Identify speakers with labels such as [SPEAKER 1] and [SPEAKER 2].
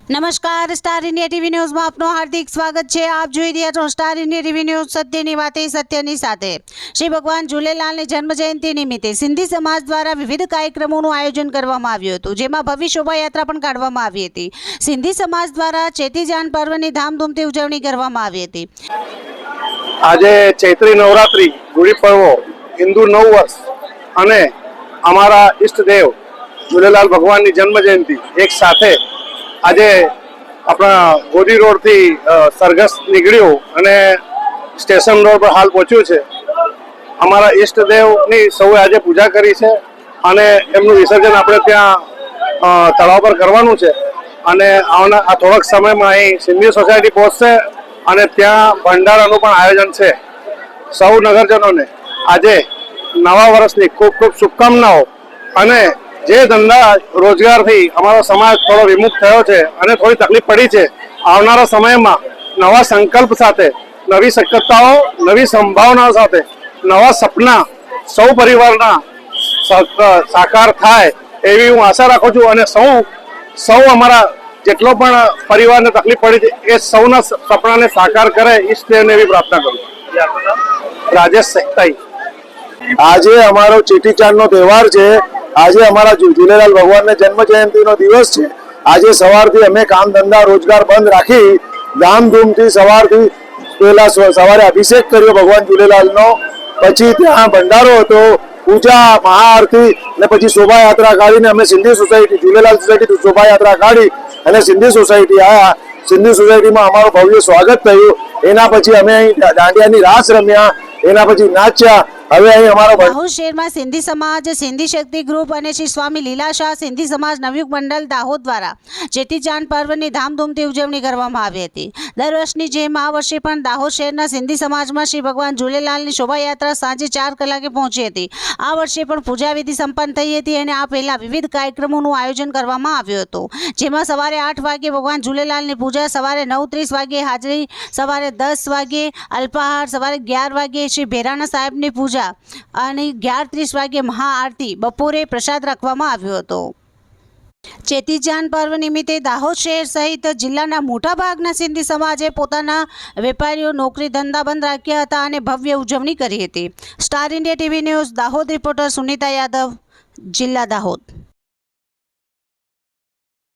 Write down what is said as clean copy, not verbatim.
[SPEAKER 1] નમસ્કાર, star India TV ન્યૂઝમાં આપનું હાર્દિક સ્વાગત છે। આપ જોઈ રહ્યા છો સ્ટાર ઇન્ડિયા ટીવી ન્યૂઝ। સત્યની વાતે સત્યની સાથે। શ્રી ભગવાન ઝૂલેલાલની જન્મજયંતિ નિમિત્તે સિંધી સમાજ દ્વારા વિવિધ કાર્યક્રમોનું આયોજન કરવામાં આવ્યું હતું, જેમાં ભવ્ય શોભાયાત્રા પણ કાઢવામાં આવી હતી। સિંધી સમાજ દ્વારા ચેટીજાન પર્વની ધામધૂમથી ઉજવણી કરવામાં આવી હતી।
[SPEAKER 2] આજે ચૈત્રી નવરાત્રી, ગુડી પડવો, હિન્દુ નવ વર્ષ અને અમારા ઈષ્ટદેવ ઝૂલેલાલ ભગવાનની જન્મજયંતિ એક સાથે આજે આપણા ગોડી રોડથી સરઘસ નીકળ્યું અને સ્ટેશન રોડ પર હાલ પહોંચ્યું છે। અમારા ઈષ્ટદેવની સૌએ આજે પૂજા કરી છે અને એમનું વિસર્જન આપણે ત્યાં તળાવ પર કરવાનું છે અને આ થોડાક સમયમાં અહીં સિંધી સોસાયટી પહોંચશે અને ત્યાં ભંડારાનું પણ આયોજન છે। સૌ નગરજનોને આજે નવા વર્ષની ખૂબ ખૂબ શુભકામનાઓ અને જે ધંધા રોજગારથી અમારો સમાજ થોડો વિમુખ થયો છે અને થોડી તકલીફ પડી છે, આવનારા સમયમાં નવા સંકલ્પ સાથે, નવી શક્યતાઓ, નવી સંભાવનાઓ સાથે નવા સપના સૌ પરિવારના સાકાર થાય એવી હું આશા રાખું છું અને સૌ અમારા જેટલો પણ પરિવારને તકલીફ પડી છે એ સૌના સપનાને સાકાર કરે ઈષ્ટદેવને એવી પ્રાર્થના કરું છું। રાજેશ સેકતાઈ।
[SPEAKER 3] આજે અમારો ચેટીચાંદનો તહેવાર છે। આજે અમારા ઝૂલેલાલ ભગવાનના જન્મ જયંતિનો દિવસ છે। આજે સવારથી અમે કામ ધંધા રોજગાર બંધ રાખી ધામધૂમથી સવારથી પહેલા સવારે અભિષેક કર્યો ભગવાન ઝૂલેલાલનો, પછી ત્યાં ભંડારો હતો, પૂજા, મહાઆરતી અને પછી શોભાયાત્રા કાઢીને અમે સિંધી સોસાયટી ઝૂલેલાલ સોસાયટી શોભાયાત્રા કાઢી અને સિંધી સોસાયટી આવ્યા। સિંધી સોસાયટીમાં અમારું ભવ્ય સ્વાગત થયું। એના પછી અમે અહીં દાંડિયાની રાસ રમ્યા, એના પછી નાચ્યા। હવે અહીં અમારો
[SPEAKER 1] દાહોદ શહેરમાં સિંધી સમાજ, સિંધી શક્તિ ગ્રુપ અને શ્રી સ્વામી લીલાશાહ સિંધી સમાજ નવયુગ મંડળ દાહોદ દ્વારા ચેટીચાંદ પર્વની ધામધૂમથી ઉજવણી કરવામાં આવી હતી। દર વર્ષની જેમ આ વર્ષે પણ દાહોદ શહેરના સિંધી સમાજમાં શ્રી ભગવાન ઝૂલેલાલની શોભાયાત્રા સાંજે 4 કલાકે પહોંચી હતી। આ વર્ષે પણ પૂજાવિધિ સંપન્ન થઈ હતી અને આ પહેલા વિવિધ કાર્યક્રમોનું આયોજન કરવામાં આવ્યું હતું, જેમાં સવારે 8 વાગે ભગવાન ઝૂલેલાલની પૂજા, સવારે 9:30 વાગે હાજરી, સવારે 10 વાગે અલ્પાહાર, સવારે 11 વાગે શ્રી ભેરાણા સાહેબની પૂજા અને 11:30 વાગે મહાઆરતી, બપોરે પ્રસાદ રાખવામાં આવ્યો હતો। ચેટીચાંદ પર્વ નિમિત્તે દાહોદ શહેર સહિત જિલ્લાના મોટાભાગના સિંધી સમાજે પોતાના વેપારીઓ, નોકરી ધંધા બંધ રાખ્યા હતા અને ભવ્ય ઉજવણી કરી હતી। Star India TV news Dahod reporter Sunita Yadav, જિલ્લા દાહોદ।